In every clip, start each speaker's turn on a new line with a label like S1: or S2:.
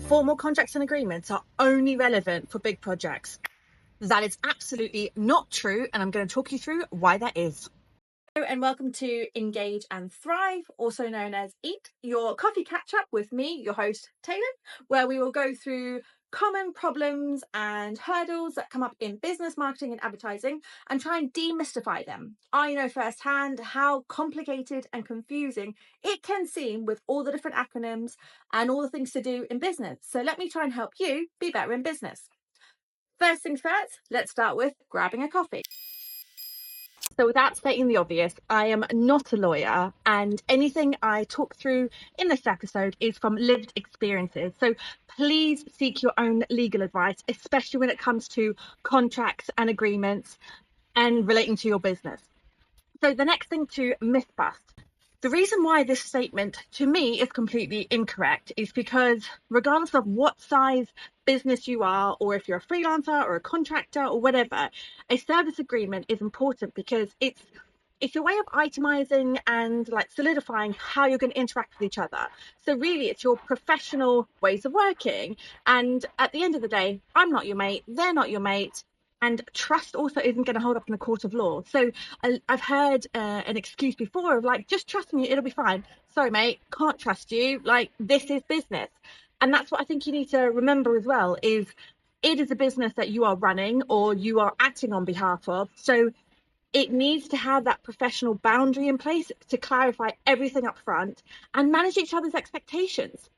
S1: formal contracts and agreements are only relevant for big projects. That is absolutely not true, and I'm going to talk you through why that is. Hello and welcome to Engage and Thrive, also known as EAT, your coffee catch-up with me, your host Taelon, where we will go through common problems and hurdles that come up in business, marketing and advertising and try and demystify them. I know firsthand how complicated and confusing it can seem with all the different acronyms and all the things to do in business. So let me try and help you be better in business. First things first, let's start with grabbing a coffee. So without stating the obvious, I am not a lawyer, and anything I talk through in this episode is from lived experiences. So please seek your own legal advice, especially when it comes to contracts and agreements and relating to your business. So the next thing to myth bust. The reason why this statement to me is completely incorrect is because regardless of what size business you are, or if you're a freelancer or a contractor or whatever, a service agreement is important because it's a way of itemizing and like solidifying how you're going to interact with each other. So really it's your professional ways of working. And at the end of the day, I'm not your mate, they're not your mate. And trust also isn't going to hold up in a court of law. So I've heard an excuse before of like, just trust me, it'll be fine. Sorry, mate, can't trust you. Like, this is business. And that's what I think you need to remember as well, is it is a business that you are running or you are acting on behalf of. So it needs to have that professional boundary in place to clarify everything up front and manage each other's expectations.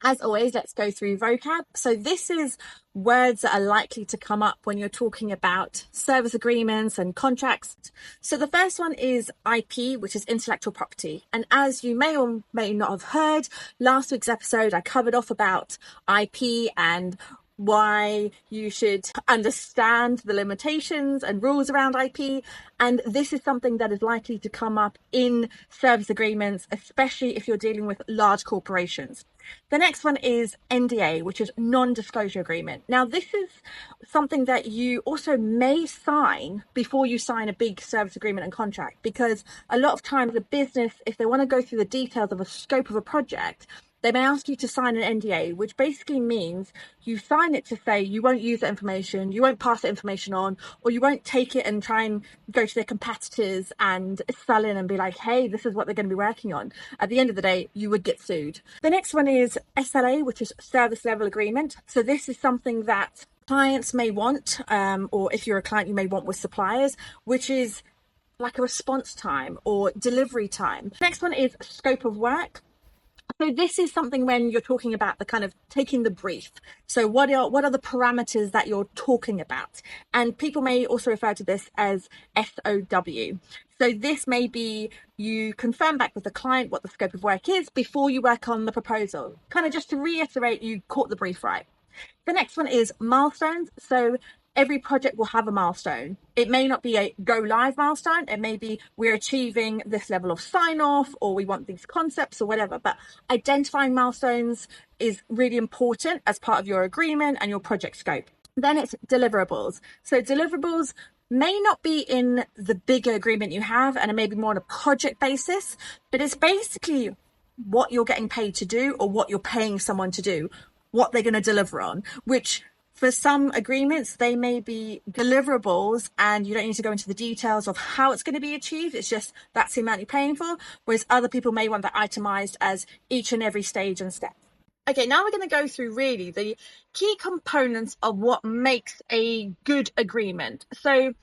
S1: As always, let's go through vocab. So this is words that are likely to come up when you're talking about service agreements and contracts. So the first one is IP, which is intellectual property. And as you may or may not have heard, last week's episode, I covered off about IP and why you should understand the limitations and rules around IP. And this is something that is likely to come up in service agreements, especially if you're dealing with large corporations. The next one is NDA, which is non-disclosure agreement. Now, this is something that you also may sign before you sign a big service agreement and contract, because a lot of times a business, if they want to go through the details of a scope of a project, they may ask you to sign an NDA, which basically means you sign it to say you won't use the information, you won't pass the information on, or you won't take it and try and go to their competitors and sell in and be like, hey, this is what they're going to be working on. At the end of the day, you would get sued. The next one is SLA, which is service level agreement. So this is something that clients may want, or if you're a client, you may want with suppliers, which is like a response time or delivery time. Next one is scope of work. So this is something when you're talking about the kind of taking the brief. So what are the parameters that you're talking about? And people may also refer to this as SOW. So this may be you confirm back with the client what the scope of work is before you work on the proposal. Kind of just to reiterate, you caught the brief right. The next one is milestones. So every project will have a milestone. It may not be a go live milestone. It may be we're achieving this level of sign off, or we want these concepts or whatever. But identifying milestones is really important as part of your agreement and your project scope. Then it's deliverables. So deliverables may not be in the bigger agreement you have, and it may be more on a project basis, but it's basically what you're getting paid to do or what you're paying someone to do, what they're going to deliver on, which for some agreements, they may be deliverables and you don't need to go into the details of how it's going to be achieved. It's just that's the amount you're paying for. Whereas other people may want that itemized as each and every stage and step. Okay, now we're going to go through really the key components of what makes a good agreement. So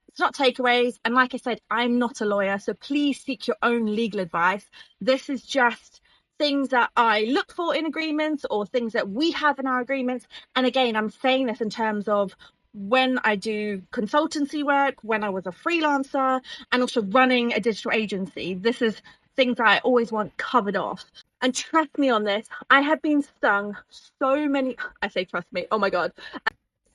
S1: it's not takeaways. And like I said, I'm not a lawyer, so please seek your own legal advice. This is just things that I look for in agreements or things that we have in our agreements. And again, I'm saying this in terms of when I do consultancy work, when I was a freelancer, and also running a digital agency. This is things that I always want covered off. And trust me on this, I have been stung I say trust me, oh my God.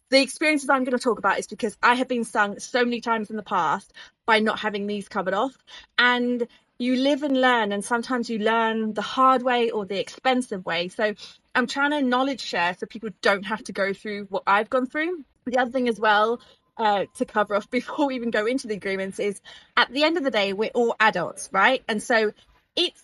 S1: The experiences I'm going to talk about is because I have been stung so many times in the past by not having these covered off. And you live and learn, and sometimes you learn the hard way or the expensive way. So I'm trying to knowledge share so people don't have to go through what I've gone through. The other thing as well to cover off before we even go into the agreements is at the end of the day, we're all adults, right? And so it's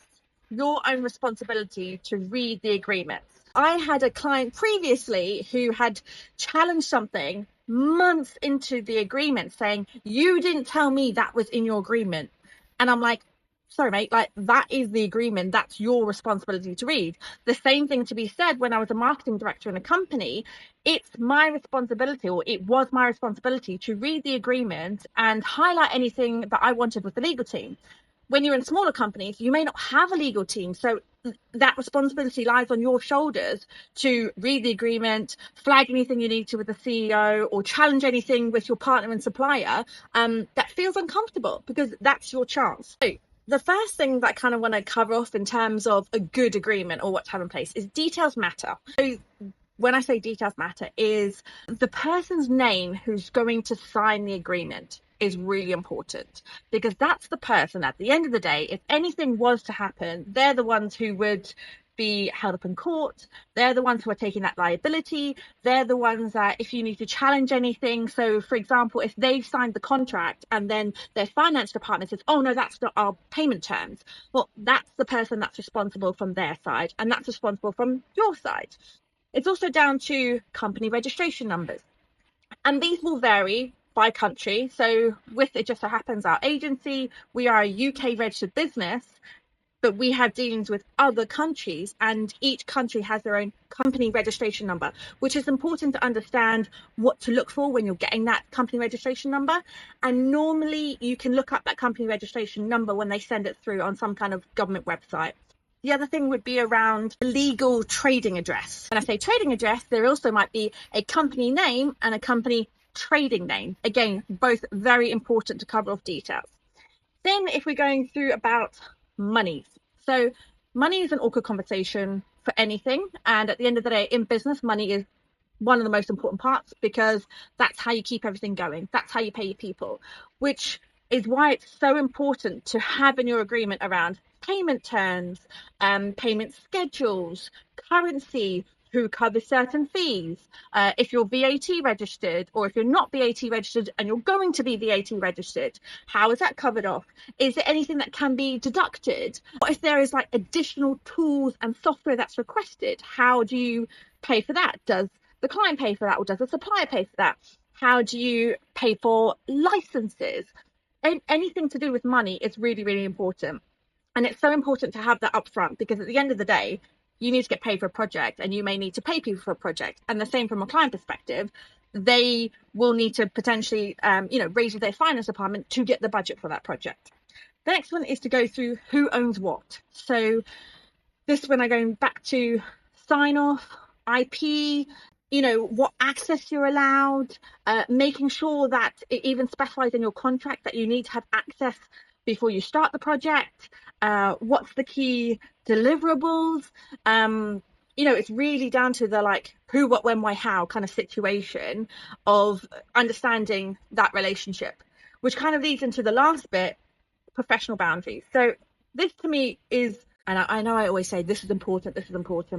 S1: your own responsibility to read the agreements. I had a client previously who had challenged something months into the agreement saying, you didn't tell me that was in your agreement. And I'm like, sorry, mate, like that is the agreement. That's your responsibility to read. The same thing to be said when I was a marketing director in a company. It's my responsibility, or it was my responsibility, to read the agreement and highlight anything that I wanted with the legal team. When you're in smaller companies, you may not have a legal team. So that responsibility lies on your shoulders to read the agreement, flag anything you need to with the CEO, or challenge anything with your partner and supplier that feels uncomfortable, because that's your chance. So the first thing that I kind of want to cover off in terms of a good agreement or what to have in place is details matter. So when I say details matter, is the person's name who's going to sign the agreement is really important, because that's the person at the end of the day, if anything was to happen, they're the ones who would be held up in court. They're the ones who are taking that liability. They're the ones that if you need to challenge anything. So for example, if they've signed the contract and then their finance department says, oh no, that's not our payment terms, well, that's the person that's responsible from their side, and that's responsible from your side. It's also down to company registration numbers, and these will vary by country. So with it just so happens our agency, we are a UK registered business, but we have dealings with other countries, and each country has their own company registration number, which is important to understand what to look for when you're getting that company registration number. And normally you can look up that company registration number when they send it through on some kind of government website. The other thing would be around a legal trading address. When I say trading address, there also might be a company name and a company trading name. Again, both very important to cover off details. Then if we're going through about monies. So money is an awkward conversation for anything. And at the end of the day, in business, money is one of the most important parts, because that's how you keep everything going. That's how you pay your people, which is why it's so important to have in your agreement around payment terms, payment schedules, currency, who covers certain fees, if you're VAT registered, or if you're not VAT registered and you're going to be VAT registered, how is that covered off? Is there anything that can be deducted? What if there is like additional tools and software that's requested? How do you pay for that? Does the client pay for that, or does the supplier pay for that? How do you pay for licenses? And anything to do with money is really, really important. And it's so important to have that upfront, because at the end of the day, you need to get paid for a project, and you may need to pay people for a project. And the same from a client perspective, they will need to potentially, raise their finance department to get the budget for that project. The next one is to go through who owns what. So this when I'm going back to sign off, IP, what access you're allowed, making sure that it even specifies in your contract that you need to have access before you start the project. What's the key deliverables? It's really down to the who, what, when, why, how kind of situation of understanding that relationship, which kind of leads into the last bit, professional boundaries. So this to me is, and I know I always say this is important,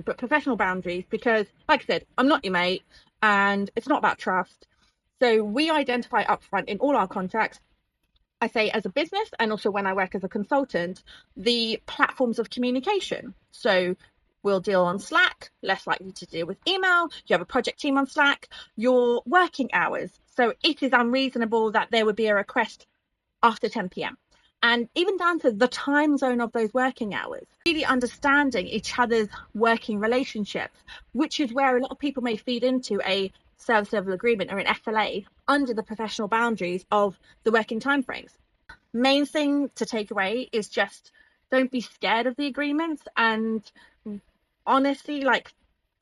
S1: but professional boundaries, because like I said, I'm not your mate, and it's not about trust. So we identify upfront in all our contracts, I say as a business, and also when I work as a consultant, the platforms of communication. So we'll deal on Slack, less likely to deal with email. You have a project team on Slack, your working hours. So it is unreasonable that there would be a request after 10 p.m. And even down to the time zone of those working hours, really understanding each other's working relationships, which is where a lot of people may feed into a service level agreement or an SLA under the professional boundaries of the working timeframes. Main thing to take away is just don't be scared of the agreements, and honestly,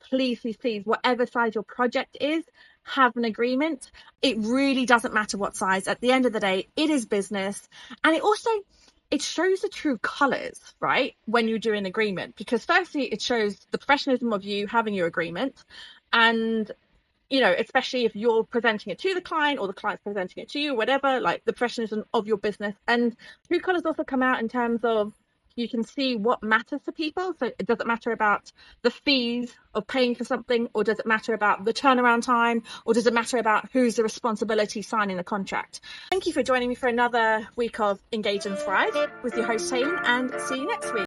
S1: please, whatever size your project is, have an agreement. It really doesn't matter what size. At the end of the day, it is business, and it shows the true colors, right, when you do an agreement, because firstly, it shows the professionalism of you having your agreement, and especially if you're presenting it to the client or the client's presenting it to you, whatever, the professionalism of your business. And true colors also come out in terms of you can see what matters to people. So it doesn't matter about the fees of paying for something, or does it matter about the turnaround time, or does it matter about who's the responsibility signing the contract? Thank you for joining me for another week of Engage and Thrive with your host Taelon, and see you next week.